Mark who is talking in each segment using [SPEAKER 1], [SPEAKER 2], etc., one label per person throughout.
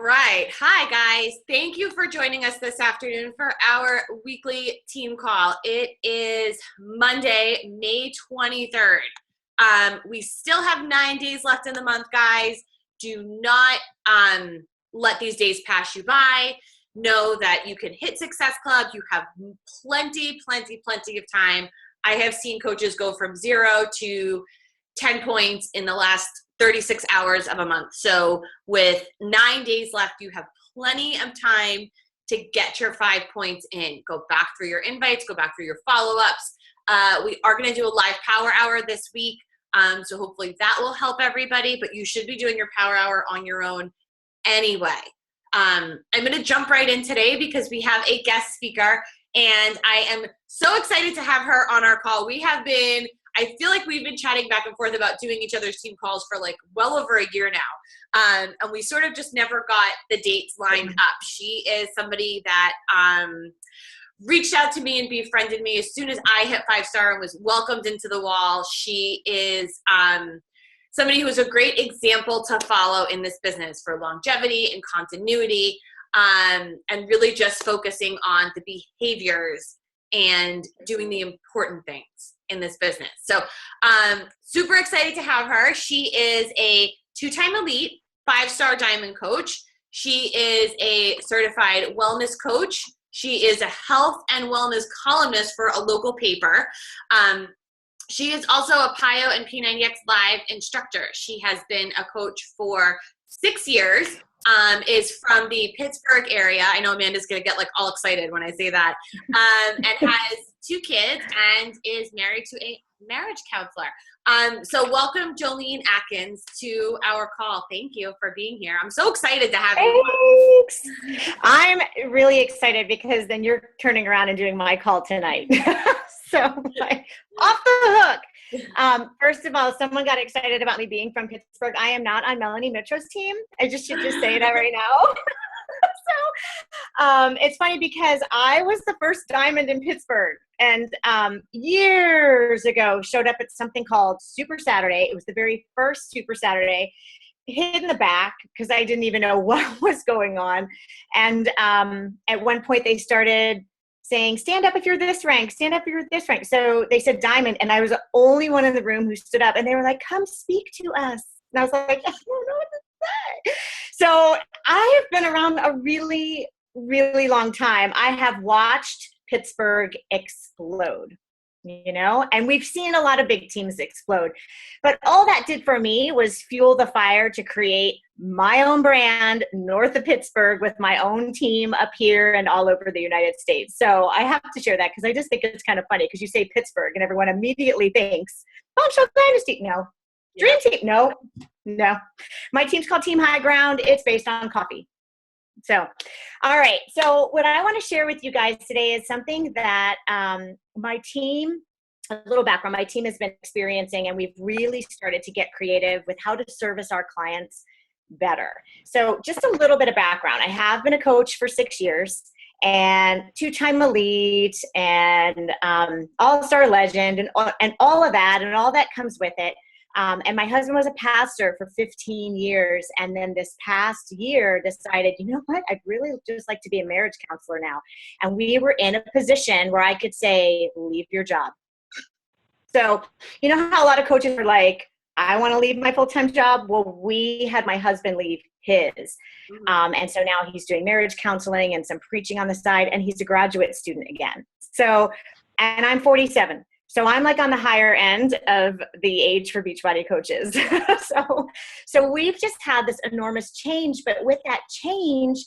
[SPEAKER 1] right. Hi, guys. Thank you for joining us this afternoon for our weekly team call. It is Monday, May 23rd. We still have 9 days left in the month, guys. Do not let these days pass you by. Know that you can hit Success Club. You have plenty of time. I have seen coaches go from 0 to 10 points in the last 36 hours of a month. So with 9 days left, you have plenty of time to get your 5 points in. Go back through your invites, go back through your follow-ups. We are going to do a live power hour this week. So hopefully that will help everybody, but you should be doing your power hour on your own anyway. I'm going to jump right in today because we have a guest speaker, and I am so excited to have her on our call. I feel like we've been chatting back and forth about doing each other's team calls for like well over a year now. And we sort of just never got the dates lined up. She is somebody that reached out to me and befriended me as soon as I hit 5-star and was welcomed into the wall. She is somebody who is a great example to follow in this business for longevity and continuity, and really just focusing on the behaviors and doing the important things in this business. So super excited to have her. She is a 2-time elite, 5-star diamond coach. She is a certified wellness coach. She is a health and wellness columnist for a local paper. She is also a PIO and P90X Live instructor. She has been a coach for 6 years, is from the Pittsburgh area. I know Amanda's going to get like all excited when I say that, and has 2 kids and is married to a marriage counselor. So welcome, Joline Atkins, to our call. Thank you for being here. I'm so excited to have you.
[SPEAKER 2] Thanks. I'm really excited because then you're turning around and doing my call tonight. So like, off the hook. First of all, someone got excited about me being from Pittsburgh. I am not on Melanie Mitro's team. I should just say that right now. So it's funny because I was the first diamond in Pittsburgh, and years ago showed up at something called Super Saturday. It was the very first Super Saturday, hid in the back because I didn't even know what was going on. And at one point they started saying, stand up if you're this rank, stand up if you're this rank. So they said diamond, and I was the only one in the room who stood up, and they were like, come speak to us. And I was like, I don't know what to say. So I have been around a really, really long time. I have watched Pittsburgh explode, and we've seen a lot of big teams explode. But all that did for me was fuel the fire to create my own brand north of Pittsburgh with my own team up here and all over the United States. So I have to share that because I just think it's kind of funny because you say Pittsburgh and everyone immediately thinks, Bombshell Dynasty. No. Dream Team. No. My team's called Team High Ground. It's based on coffee. So, all right. So what I want to share with you guys today is something that my team, a little background, my team has been experiencing, and we've really started to get creative with how to service our clients better. So just a little bit of background. I have been a coach for 6 years and 2-time elite and all-star legend and all of that, and all that comes with it. And my husband was a pastor for 15 years. And then this past year decided, you know what, I'd really just like to be a marriage counselor now. And we were in a position where I could say, leave your job. So, you know how a lot of coaches are like, I want to leave my full-time job. Well, we had my husband leave his. And so now he's doing marriage counseling and some preaching on the side, and he's a graduate student again. So, and I'm 47. So I'm like on the higher end of the age for Beachbody coaches. So we've just had this enormous change, but with that change,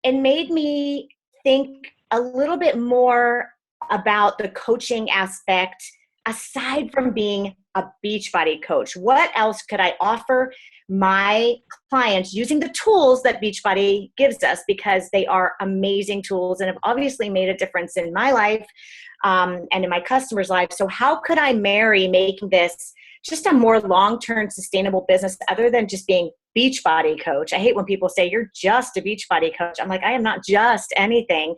[SPEAKER 2] it made me think a little bit more about the coaching aspect aside from being a Beachbody coach. What else could I offer my clients using the tools that Beachbody gives us, because they are amazing tools and have obviously made a difference in my life and in my customers' lives. So how could I marry making this just a more long-term sustainable business other than just being Beachbody coach? I hate when people say you're just a Beachbody coach. I'm like, I am not just anything,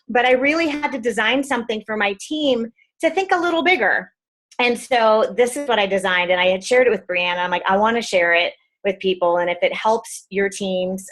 [SPEAKER 2] but I really had to design something for my team to think a little bigger. And so this is what I designed, and I had shared it with Brianna. I'm like, I want to share it with people. And if it helps your teams,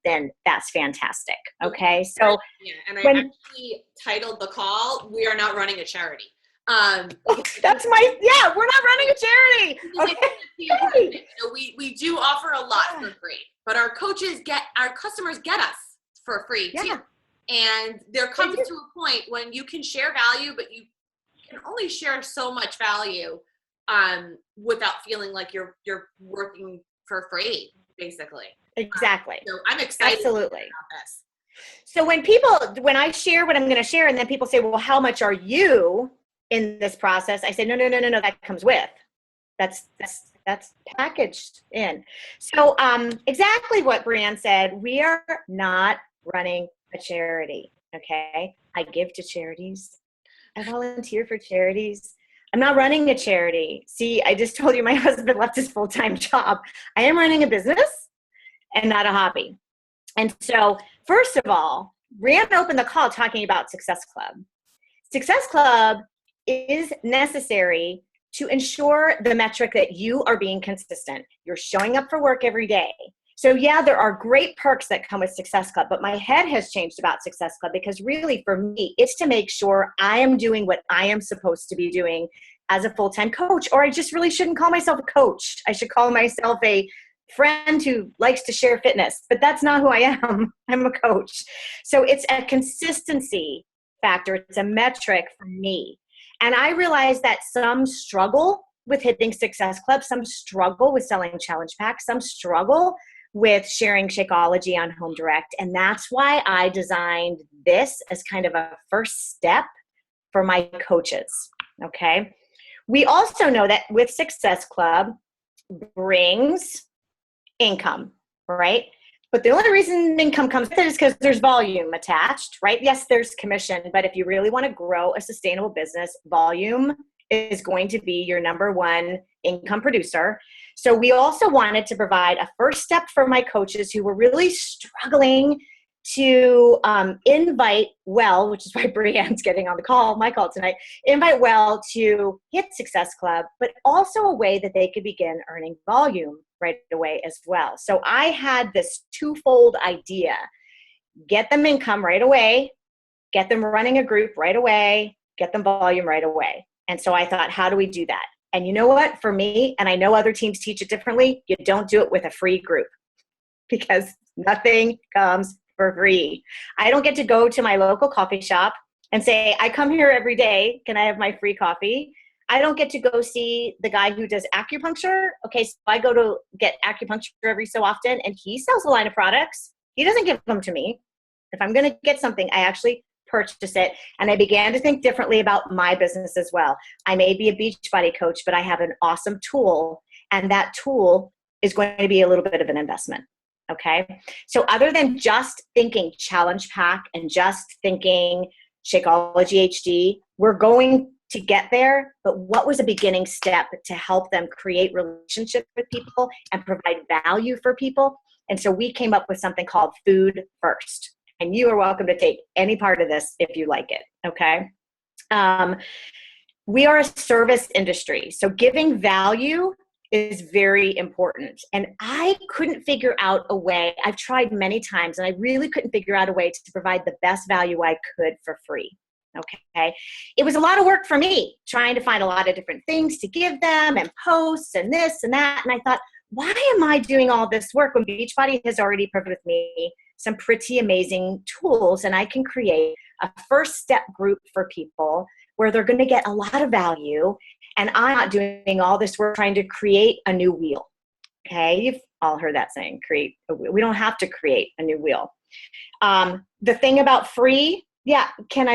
[SPEAKER 2] then that's fantastic. Okay. So
[SPEAKER 1] yeah, and I actually titled the call, "We Are Not Running a Charity."
[SPEAKER 2] That's yeah, we're not running a charity. Okay.
[SPEAKER 1] So we do offer a lot for free, but our customers get us for free too. And there comes to a point when you can share value, but you can only share so much value without feeling like you're working for free, basically.
[SPEAKER 2] Exactly.
[SPEAKER 1] So I'm excited about this.
[SPEAKER 2] So when I share what I'm going to share, and then people say, well, how much are you in this process? I say, no, that comes with. That's packaged in. So exactly what Brianne said, we are not running a charity. Okay. I give to charities. I volunteer for charities. I'm not running a charity. See, I just told you my husband left his full-time job. I am running a business and not a hobby. And so, first of all, Brianne opened the call talking about Success Club. Success Club is necessary to ensure the metric that you are being consistent. You're showing up for work every day. So yeah, there are great perks that come with Success Club, but my head has changed about Success Club because really for me, it's to make sure I am doing what I am supposed to be doing as a full-time coach, or I just really shouldn't call myself a coach. I should call myself a friend who likes to share fitness, but that's not who I am. I'm a coach. So it's a consistency factor. It's a metric for me. And I realize that some struggle with hitting Success Club, some struggle with selling challenge packs, some struggle with sharing Shakeology on Home Direct. And that's why I designed this as kind of a first step for my coaches. Okay. We also know that with Success Club brings income, right? But the only reason income comes with it is because there's volume attached, right? Yes, there's commission, but if you really want to grow a sustainable business, volume is going to be your number one income producer. So we also wanted to provide a first step for my coaches who were really struggling to invite well, which is why Brianne's getting on the call, my call tonight, invite well to hit Success Club, but also a way that they could begin earning volume right away as well. So I had this twofold idea: get them income right away, get them running a group right away, get them volume right away. And so I thought, how do we do that? And you know what, for me, and I know other teams teach it differently, you don't do it with a free group because nothing comes for free. I don't get to go to my local coffee shop and say, I come here every day. Can I have my free coffee? I don't get to go see the guy who does acupuncture. Okay, so I go to get acupuncture every so often, and he sells a line of products. He doesn't give them to me. If I'm going to get something, I actually purchase it. And I began to think differently about my business as well. I may be a Beachbody coach, but I have an awesome tool, and that tool is going to be a little bit of an investment. Okay. So other than just thinking challenge pack and just thinking Shakeology HD, we're going to get there. But what was a beginning step to help them create relationships with people and provide value for people? And so we came up with something called Food First. And you are welcome to take any part of this if you like it. Okay. We are a service industry. So giving value is very important. And I couldn't figure out a way. I've tried many times and I really couldn't figure out a way to provide the best value I could for free. Okay. It was a lot of work for me trying to find a lot of different things to give them and posts and this and that. And I thought, why am I doing all this work when Beachbody has already provided me some pretty amazing tools, and I can create a first step group for people where they're going to get a lot of value, and I'm not doing all this work trying to create a new wheel. Okay, you've all heard that saying, create a wheel. We don't have to create a new wheel. The thing about free, yeah, should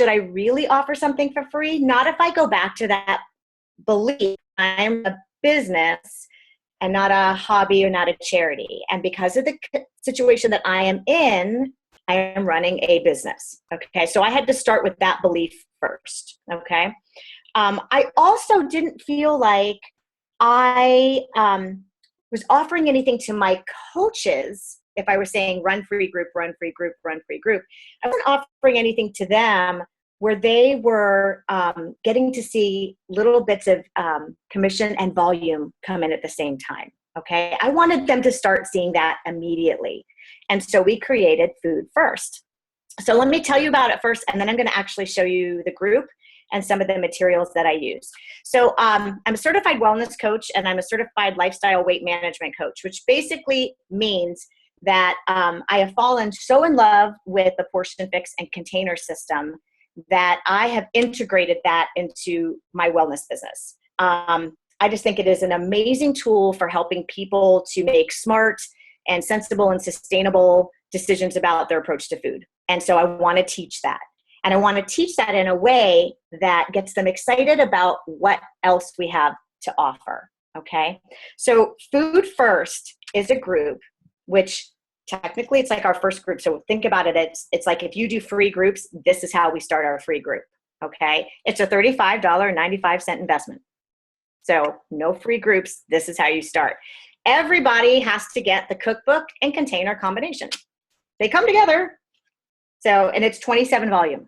[SPEAKER 2] I really offer something for free? Not if I go back to that belief I'm a business and not a hobby or not a charity. And because of the situation that I am in, I am running a business. Okay. So I had to start with that belief first. Okay. I also didn't feel like I was offering anything to my coaches. If I was saying run free group, run free group, run free group, I wasn't offering anything to them where they were getting to see little bits of commission and volume come in at the same time. Okay. I wanted them to start seeing that immediately. And so we created Food First. So let me tell you about it first, and then I'm going to actually show you the group and some of the materials that I use. So I'm a certified wellness coach, and I'm a certified lifestyle weight management coach, which basically means that I have fallen so in love with the portion fix and container system that I have integrated that into my wellness business. I just think it is an amazing tool for helping people to make smart and sensible and sustainable decisions about their approach to food. And so I want to teach that. And I want to teach that in a way that gets them excited about what else we have to offer. Okay. So Food First is a group, which technically it's like our first group. So think about it. It's like if you do free groups, this is how we start our free group. Okay. It's a $35.95 investment. So no free groups. This is how you start. Everybody has to get the cookbook and container combination. They come together. So, and it's 27 volume.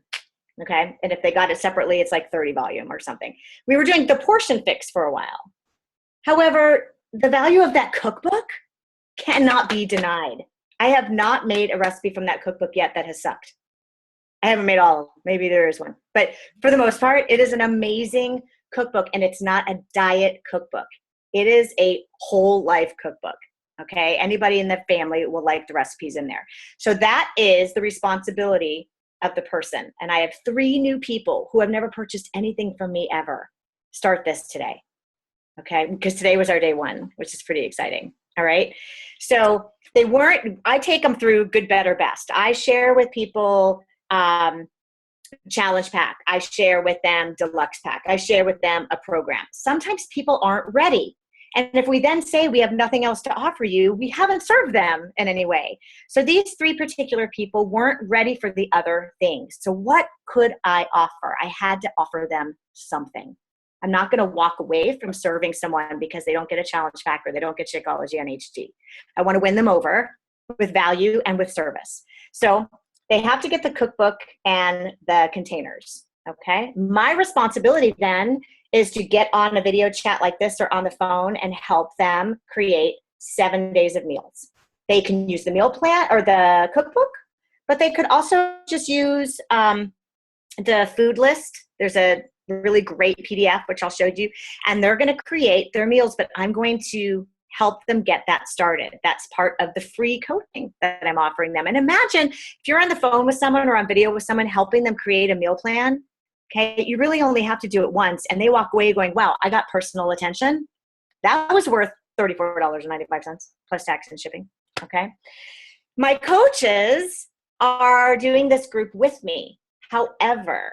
[SPEAKER 2] Okay. And if they got it separately, it's like 30 volume or something. We were doing the portion fix for a while. However, the value of that cookbook cannot be denied. I have not made a recipe from that cookbook yet that has sucked. I haven't made all of them. Maybe there is one. But for the most part, it is an amazing cookbook, and it's not a diet cookbook. It is a whole life cookbook. Okay. Anybody in the family will like the recipes in there. So that is the responsibility of the person. And I have 3 new people who have never purchased anything from me ever start this today. Okay. Because today was our day 1, which is pretty exciting. All right. So I take them through good, better, best. I share with people, challenge pack. I share with them deluxe pack. I share with them a program. Sometimes people aren't ready. And if we then say we have nothing else to offer you, we haven't served them in any way. So these 3 particular people weren't ready for the other things. So what could I offer? I had to offer them something. I'm not going to walk away from serving someone because they don't get a challenge pack or they don't get Shakeology on HD. I want to win them over with value and with service. So they have to get the cookbook and the containers. Okay. My responsibility then is to get on a video chat like this or on the phone and help them create 7 days of meals. They can use the meal plan or the cookbook, but they could also just use the food list. There's a really great PDF, which I'll show you, and they're going to create their meals, but I'm going to help them get that started. That's part of the free coaching that I'm offering them. And imagine if you're on the phone with someone or on video with someone helping them create a meal plan. Okay, you really only have to do it once, and they walk away going, wow, I got personal attention. That was worth $34.95 plus tax and shipping. Okay. My coaches are doing this group with me. However,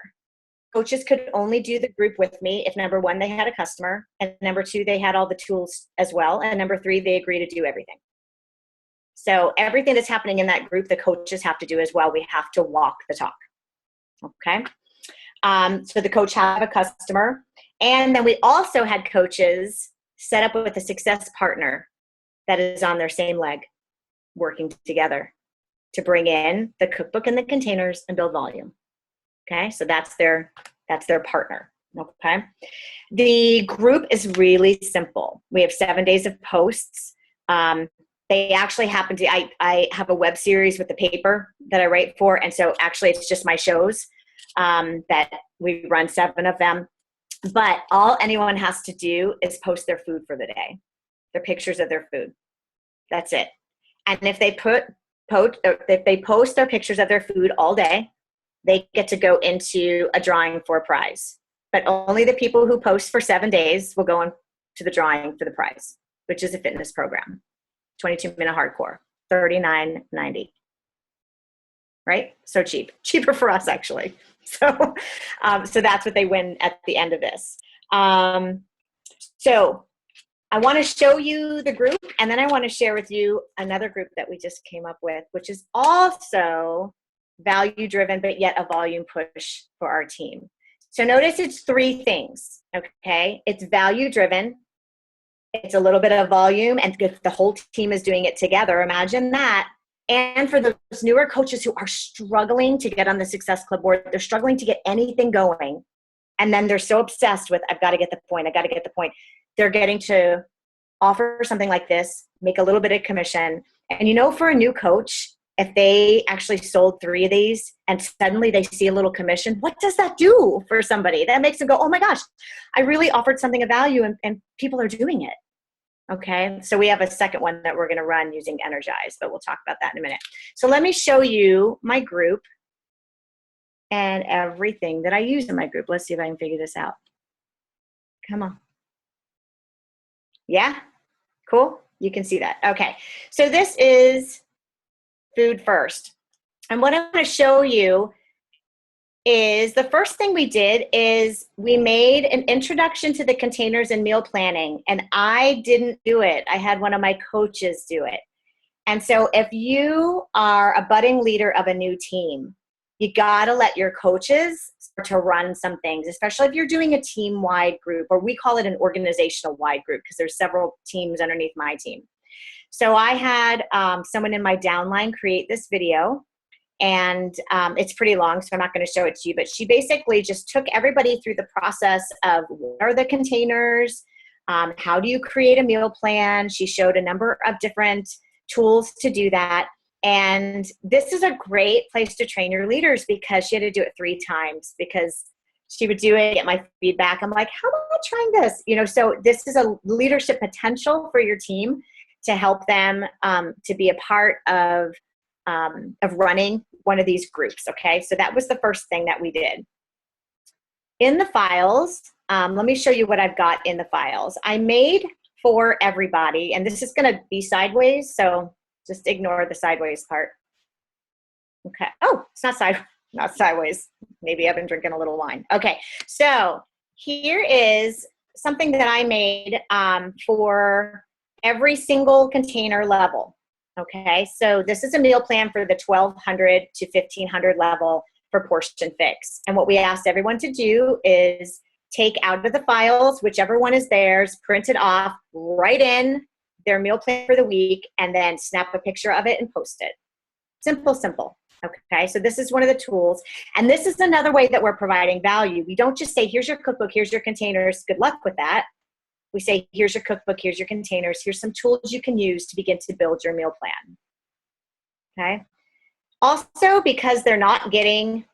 [SPEAKER 2] coaches could only do the group with me if number 1, they had a customer, and number 2, they had all the tools as well, and number 3, they agree to do everything. So everything that's happening in that group, the coaches have to do as well. We have to walk the talk. Okay. So the coach had a customer, and then we also had coaches set up with a success partner that is on their same leg, working together to bring in the cookbook and the containers and build volume. Okay, so that's their partner. Okay, the group is really simple. We have 7 days of posts. They actually happen to. I have a web series with the paper that I write for, and so actually it's just my shows. That we run 7 of them, but all anyone has to do is post their food for the day, their pictures of their food. That's it. And if they post their pictures of their food all day, they get to go into a drawing for a prize. But only the people who post for 7 days will go into the drawing for the prize, which is a fitness program, 22-minute hardcore, $39.90. Right? So cheaper for us actually. So that's what they win at the end of this. So I want to show you the group, and then I want to share with you another group that we just came up with, which is also value driven, but yet a volume push for our team. So notice it's 3 things. Okay. It's value driven. It's a little bit of volume, and if the whole team is doing it together, imagine that. And for those newer coaches who are struggling to get on the Success Club board, they're struggling to get anything going. And then they're so obsessed with, I've got to get the point. I got to get the point. They're getting to offer something like this, make a little bit of commission. And you know, for a new coach, if they actually sold 3 of these and suddenly they see a little commission, what does that do for somebody? That makes them go, oh my gosh, I really offered something of value and people are doing it. Okay, so we have a second one that we're going to run using Energize, but we'll talk about that in a minute. So let me show you my group and everything that I use in my group. Let's see if I can figure this out. Come on. Yeah, cool. You can see that. Okay, so this is food first. And what I'm going to show you is the first thing we did is we made an introduction to the containers and meal planning, and I didn't do it. I had one of my coaches do it. And so if you are a budding leader of a new team, you got to let your coaches start to run some things, especially if you're doing a team-wide group, or we call it an organizational-wide group because there's several teams underneath my team. So I had someone in my downline create this video. And it's pretty long, so I'm not going to show it to you. But she basically just took everybody through the process of what are the containers, how do you create a meal plan. She showed a number of different tools to do that. And this is a great place to train your leaders because she had to do it 3 times because she would do it, get my feedback. I'm like, how about trying this? You know, so this is a leadership potential for your team to help them to be a part of running one of these groups, okay? So that was the first thing that we did. In the files, let me show you what I've got in the files. I made for everybody, and this is gonna be sideways, so just ignore the sideways part. Okay, oh, it's not sideways. Maybe I've been drinking a little wine. Okay, so here is something that I made for every single container level. Okay, so this is a meal plan for the 1200 to 1500 level for Portion Fix. And what we asked everyone to do is take out of the files, whichever one is theirs, print it off, write in their meal plan for the week, and then snap a picture of it and post it. Simple, simple. Okay, so this is one of the tools. And this is another way that we're providing value. We don't just say, here's your cookbook, here's your containers, good luck with that. We say, here's your cookbook, here's your containers, here's some tools you can use to begin to build your meal plan. Okay. Also, because they're not getting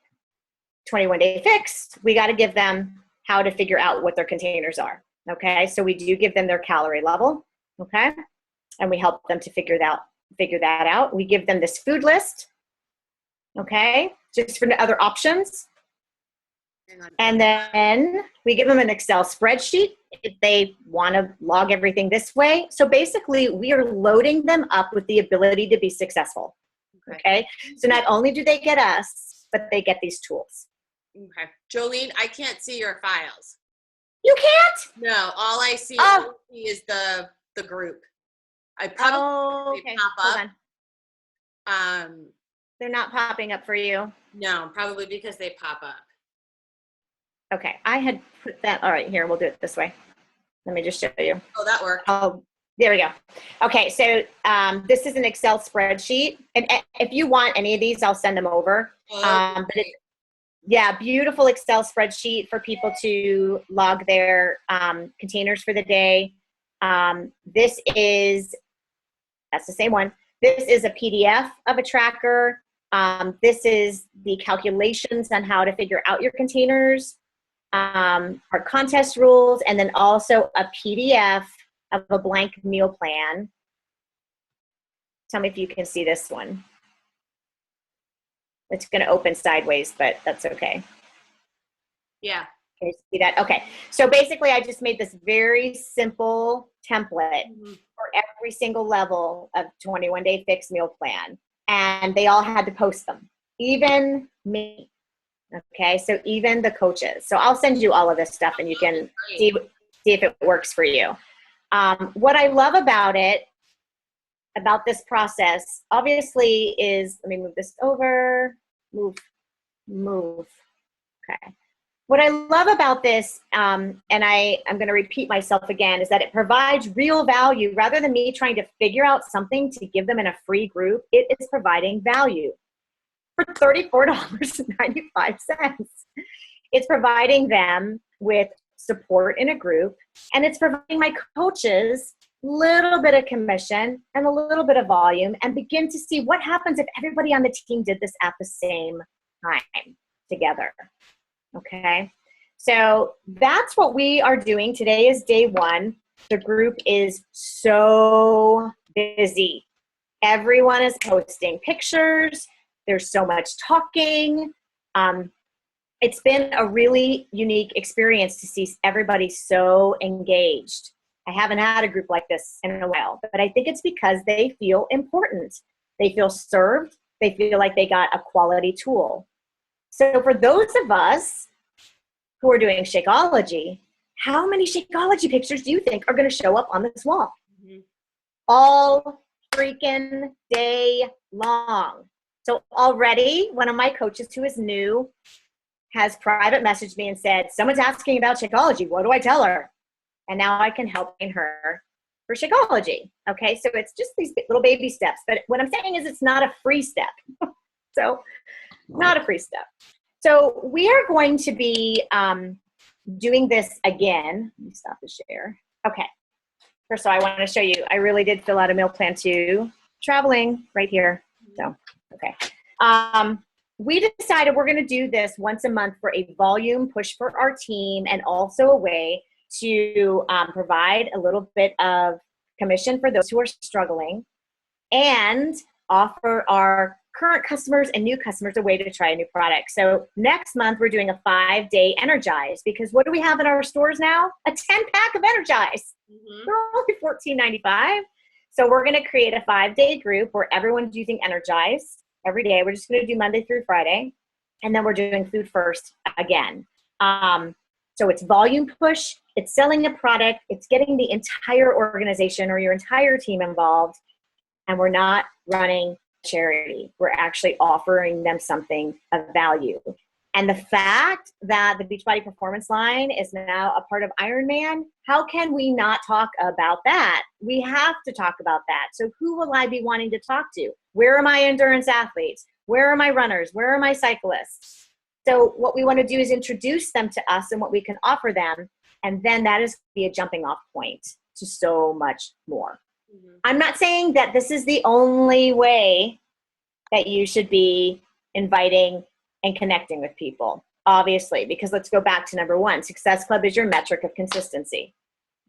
[SPEAKER 2] 21-day fix, we got to give them how to figure out what their containers are. Okay. So we do give them their calorie level. Okay. And we help them to figure that out. We give them this food list. Okay. Just for the other options. And then we give them an Excel spreadsheet if they want to log everything this way. So basically, we are loading them up with the ability to be successful. Okay? So not only do they get us, but they get these tools.
[SPEAKER 1] Okay. Joline, I can't see your files.
[SPEAKER 2] You can't?
[SPEAKER 1] No, all I see is the group. I probably pop up.
[SPEAKER 2] Hold on. They're not popping up for you?
[SPEAKER 1] No, probably because they pop up.
[SPEAKER 2] Okay, I had put that, all right, here, we'll do it this way. Let me just show you.
[SPEAKER 1] Oh, that worked.
[SPEAKER 2] Oh, there we go. Okay, so this is an Excel spreadsheet. And if you want any of these, I'll send them over. But it's, yeah, beautiful Excel spreadsheet for people to log their containers for the day. That's the same one. This is a PDF of a tracker. This is the calculations on how to figure out your containers. Our contest rules, and then also a PDF of a blank meal plan. Tell me if you can see this one. It's going to open sideways, but that's okay.
[SPEAKER 1] Yeah.
[SPEAKER 2] Can you see that? Okay. So basically, I just made this very simple template for every single level of 21-day fix meal plan, and they all had to post them, even me. Okay, so even the coaches. So I'll send you all of this stuff and you can see if it works for you. What I love about this process, obviously, is, let me move this over, move. Okay. What I love about this, and I'm going to repeat myself again, is that it provides real value. Rather than me trying to figure out something to give them in a free group, it is providing value. For $34.95. It's providing them with support in a group, and it's providing my coaches little bit of commission, and a little bit of volume, and begin to see what happens if everybody on the team did this at the same time together. Okay, so that's what we are doing. Today is day one. The group is so busy. Everyone is posting pictures. There's so much talking. It's been a really unique experience to see everybody so engaged. I haven't had a group like this in a while, but I think it's because they feel important. They feel served. They feel like they got a quality tool. So for those of us who are doing Shakeology, how many Shakeology pictures do you think are going to show up on this wall? Mm-hmm. All freaking day long. So already one of my coaches who is new has private messaged me and said, someone's asking about Shakeology. What do I tell her? And now I can help train her for Shakeology. Okay, so it's just these little baby steps. But what I'm saying is it's not a free step. So not a free step. So we are going to be doing this again. Let me stop the share. Okay. First of all, I want to show you, I really did fill out a meal plan too. Traveling right here. So, okay. We decided we're going to do this once a month for a volume push for our team, and also a way to provide a little bit of commission for those who are struggling, and offer our current customers and new customers a way to try a new product. So next month we're doing a 5-day Energize, because what do we have in our stores now? A 10-pack of Energize. Mm-hmm. They're only $14.95. So we're going to create a 5-day group where everyone's using Energize every day. We're just going to do Monday through Friday. And then we're doing Food First again. So it's volume push, it's selling a product, it's getting the entire organization or your entire team involved. And we're not running charity. We're actually offering them something of value. And the fact that the Beachbody Performance line is now a part of Ironman, how can we not talk about that? We have to talk about that. So who will I be wanting to talk to? Where are my endurance athletes? Where are my runners? Where are my cyclists? So what we want to do is introduce them to us and what we can offer them. And then that is be a jumping off point to so much more. Mm-hmm. I'm not saying that this is the only way that you should be inviting and connecting with people, obviously, because let's go back to number one. Success Club is your metric of consistency.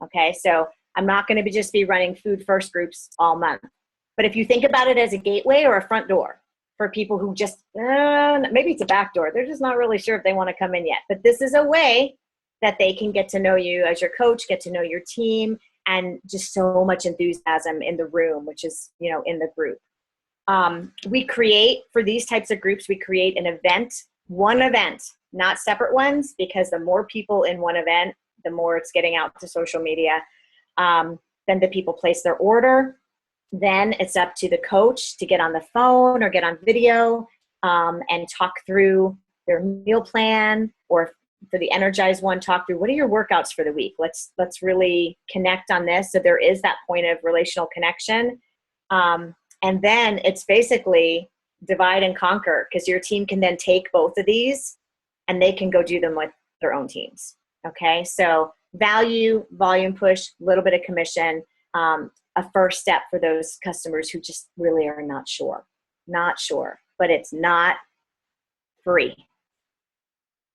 [SPEAKER 2] Okay, so I'm not going to just be running Food First groups all month. But if you think about it as a gateway or a front door for people who just, maybe it's a back door. They're just not really sure if they want to come in yet. But this is a way that they can get to know you as your coach, get to know your team, and just so much enthusiasm in the room, which is, in the group. We create, for these types of groups, we create an event, one event, not separate ones, because the more people in one event, the more it's getting out to social media. Then the people place their order. Then it's up to the coach to get on the phone or get on video and talk through their meal plan, or for the Energize one, talk through what are your workouts for the week. Let's really connect on this. So there is that point of relational connection. And then it's basically divide and conquer, because your team can then take both of these and they can go do them with their own teams. Okay, so value, volume push, a little bit of commission, a first step for those customers who just really are not sure, but it's not free.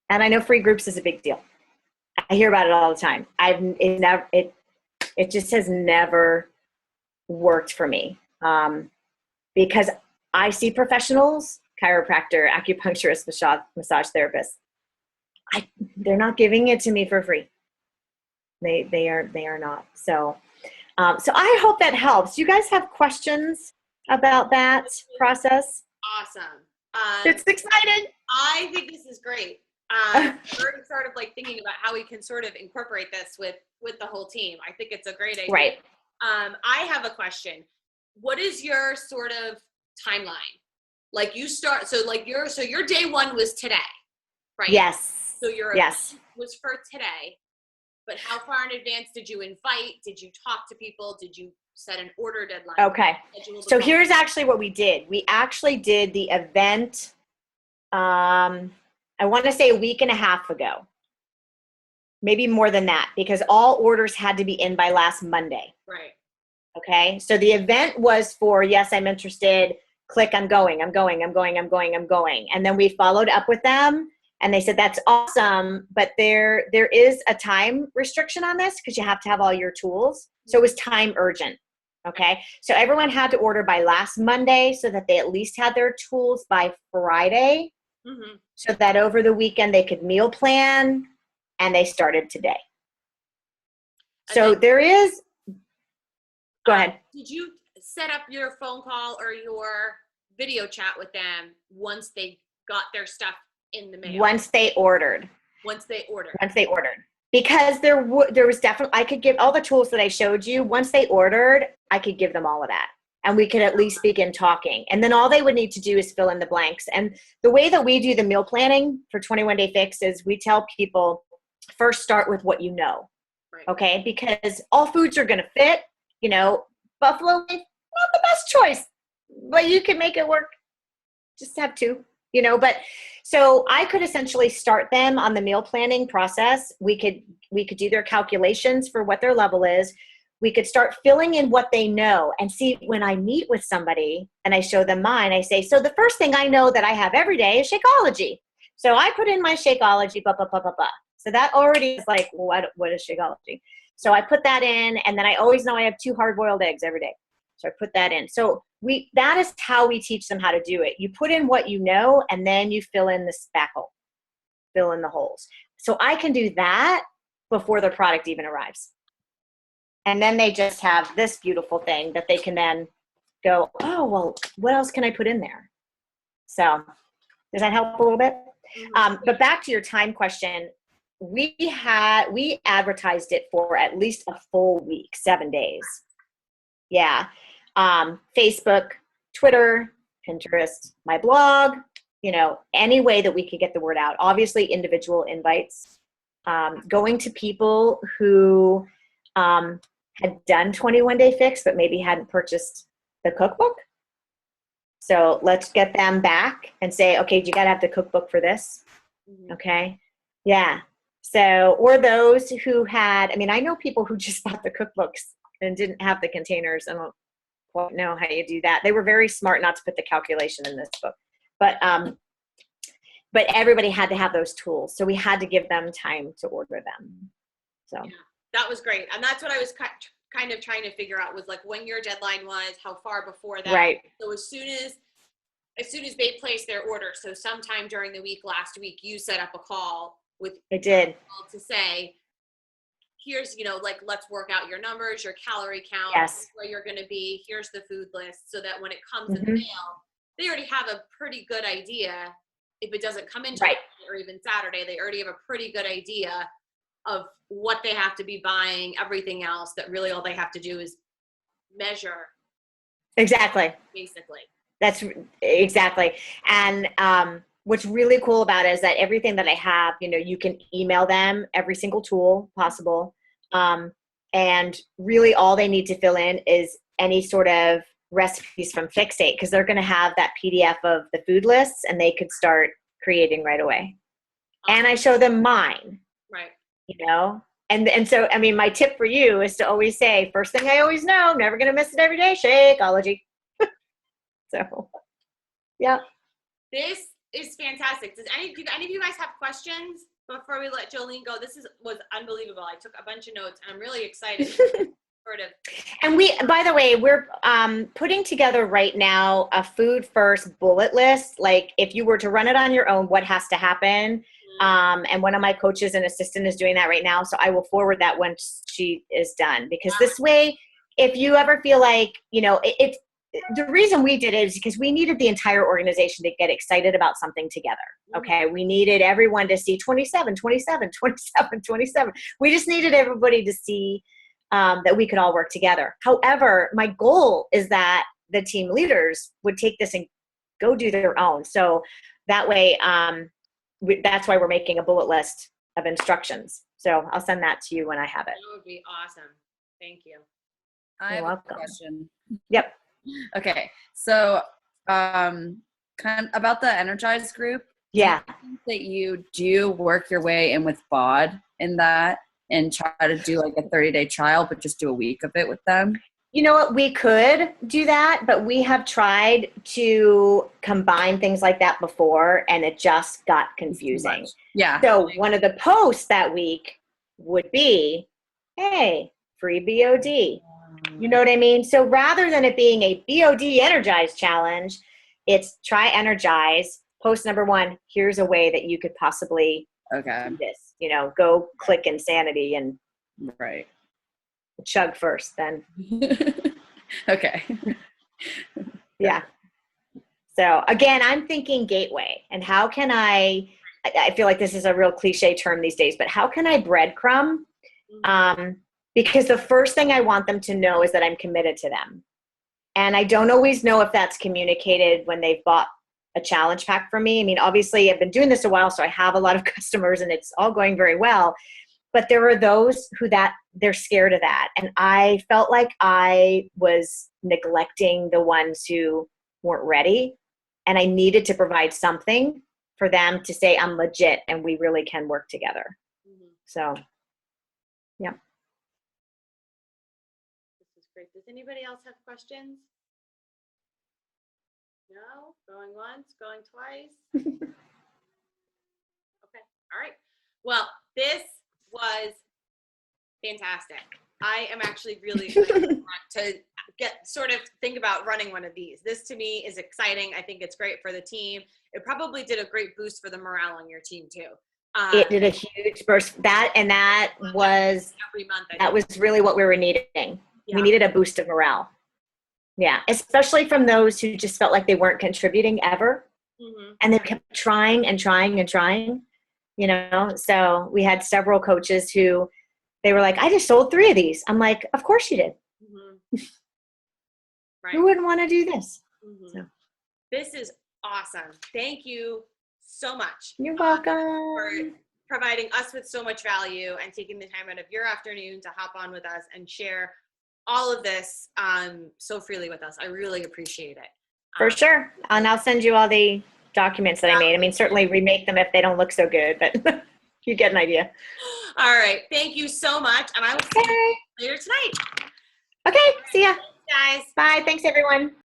[SPEAKER 2] And I know free groups is a big deal. I hear about it all the time. It just has never worked for me. Because I see professionals, chiropractor, acupuncturist, massage therapist. They're not giving it to me for free. They are not. So I hope that helps. Do you guys have questions about that process?
[SPEAKER 1] Awesome.
[SPEAKER 2] It's exciting.
[SPEAKER 1] I think this is great. We're sort of like thinking about how we can sort of incorporate this with the whole team. I think it's a great idea.
[SPEAKER 2] Right.
[SPEAKER 1] I have a question. What is your sort of timeline? Like you start, so your day one was today, right?
[SPEAKER 2] Yes.
[SPEAKER 1] So your
[SPEAKER 2] yes
[SPEAKER 1] event was for today, but how far in advance did you invite? Did you talk to people? Did you set an order deadline?
[SPEAKER 2] Okay. So here's actually what we did. We actually did the event, I want to say a week and a half ago, maybe more than that, because all orders had to be in by last Monday.
[SPEAKER 1] Right.
[SPEAKER 2] Okay. So the event was for, yes, I'm interested. Click, I'm going. And then we followed up with them and they said, that's awesome. But there is a time restriction on this because you have to have all your tools. So it was time urgent. Okay. So everyone had to order by last Monday so that they at least had their tools by Friday, so that over the weekend they could meal plan, and they started today. So there is, go ahead.
[SPEAKER 1] Did you set up your phone call or your video chat with them once they got their stuff in the mail?
[SPEAKER 2] Once they ordered. Because there was definitely, I could give all the tools that I showed you. Once they ordered, I could give them all of that. And we could at least begin talking. And then all they would need to do is fill in the blanks. And the way that we do the meal planning for 21 Day Fix is we tell people, first start with what you know. Right. Okay? Because all foods are going to fit. You know, buffalo, not the best choice, but you can make it work. Just have two, you know, but so I could essentially start them on the meal planning process. We could do their calculations for what their level is. We could start filling in what they know and see when I meet with somebody and I show them mine, I say, so the first thing I know that I have every day is Shakeology. So I put in my Shakeology, blah, blah, blah, blah, blah. So that already is like, what is Shakeology? So I put that in, and then I always know I have 2 hard-boiled eggs every day. So I put that in. So that is how we teach them how to do it. You put in what you know, and then you fill in the spackle, fill in the holes. So I can do that before the product even arrives. And then they just have this beautiful thing that they can then go, oh, well, what else can I put in there? So does that help a little bit? But back to your time question, we advertised it for at least a full week, 7 days. Yeah. Facebook, Twitter, Pinterest, my blog, you know, any way that we could get the word out. Obviously, individual invites, going to people who had done 21 Day Fix, but maybe hadn't purchased the cookbook. So let's get them back and say, okay, you got to have the cookbook for this. Okay. Yeah. So, or those who had, I mean, I know people who just bought the cookbooks and didn't have the containers. I don't quite know how you do that. They were very smart not to put the calculation in this book, but everybody had to have those tools. So we had to give them time to order them. So
[SPEAKER 1] yeah, that was great. And that's what I was kind of trying to figure out was like when your deadline was, how far before that.
[SPEAKER 2] Right.
[SPEAKER 1] So as soon as they placed their order, so sometime during the week, last week, you set up a call with
[SPEAKER 2] people
[SPEAKER 1] to say, here's, you know, like, let's work out your numbers, your calorie count,
[SPEAKER 2] yes,
[SPEAKER 1] where you're going to be, here's the food list, so that when it comes in the mail, they already have a pretty good idea. If it doesn't come in Friday or even Saturday, they already have a pretty good idea of what they have to be buying, everything else, that really all they have to do is measure.
[SPEAKER 2] Exactly.
[SPEAKER 1] Basically.
[SPEAKER 2] That's exactly. And what's really cool about it is that everything that I have, you know, you can email them every single tool possible. And really all they need to fill in is any sort of recipes from Fixate, because they're going to have that PDF of the food lists and they could start creating right away. Awesome. And I show them mine. Right. You know? And so, I mean, my tip for you is to always say, first thing I always know, never going to miss it every day, Shakeology. So, yeah.
[SPEAKER 1] This is fantastic. Do any of you guys have questions before we let Joline go? This was unbelievable. I took a bunch of notes and I'm really excited. Sort of. And
[SPEAKER 2] by the way, we're putting together right now a food first bullet list. Like if you were to run it on your own, what has to happen? And one of my coaches and assistant is doing that right now. So I will forward that once she is done, because this way, if you ever feel like, you know, it's the reason we did it is because we needed the entire organization to get excited about something together. Okay. We needed everyone to see 27, 27, 27, 27. We just needed everybody to see that we could all work together. However, my goal is that the team leaders would take this and go do their own. So that way, that's why we're making a bullet list of instructions. So I'll send that to you when I have it.
[SPEAKER 1] That would be awesome. Thank you.
[SPEAKER 3] I have a question.
[SPEAKER 2] Yep.
[SPEAKER 3] Okay. So kind of about the Energize group.
[SPEAKER 2] Yeah.
[SPEAKER 3] Do you think that you do work your way in with BOD in that and try to do like a 30-day trial, but just do a week of it with them?
[SPEAKER 2] You know what? We could do that, but we have tried to combine things like that before, and it just got confusing.
[SPEAKER 3] Yeah.
[SPEAKER 2] So one of the posts that week would be, hey, free BOD. You know what I mean? So rather than it being a BOD Energize challenge, it's try Energize. Post number 1, here's a way that you could possibly do this. You know, go click Insanity and
[SPEAKER 3] right.
[SPEAKER 2] chug first, then.
[SPEAKER 3] Okay.
[SPEAKER 2] Yeah. So again, I'm thinking gateway, and how can I feel like this is a real cliche term these days, but how can I breadcrumb? Because the first thing I want them to know is that I'm committed to them. And I don't always know if that's communicated when they've bought a challenge pack from me. I mean, obviously I've been doing this a while, so I have a lot of customers and it's all going very well. But there are those who they're scared of that. And I felt like I was neglecting the ones who weren't ready. And I needed to provide something for them to say, I'm legit and we really can work together. So, yeah.
[SPEAKER 1] This is great. Does anybody else have questions? No? Going once, going twice? Okay. All right. Well, this was fantastic. I am actually really excited to think about running one of these. This to me is exciting. I think it's great for the team. It probably did a great boost for the morale on your team too.
[SPEAKER 2] It did a huge burst. That was
[SPEAKER 1] every month.
[SPEAKER 2] That was really what we were needing. Yeah. We needed a boost of morale. Yeah, especially from those who just felt like they weren't contributing ever, and they kept trying and trying and trying. You know, so we had several coaches who they were like, I just sold 3 of these. I'm like, of course you did.
[SPEAKER 1] Right.
[SPEAKER 2] Who wouldn't want to do this? So.
[SPEAKER 1] This is awesome. Thank you so much.
[SPEAKER 2] You're welcome.
[SPEAKER 1] For providing us with so much value and taking the time out of your afternoon to hop on with us and share all of this so freely with us. I really appreciate it.
[SPEAKER 2] For sure. And I'll send you all the documents that I made. I mean, certainly remake them if they don't look so good, but you get an idea.
[SPEAKER 1] All right. Thank you so much. And I will see you later tonight.
[SPEAKER 2] Okay. See ya.
[SPEAKER 1] Thanks, guys.
[SPEAKER 2] Bye. Thanks, everyone.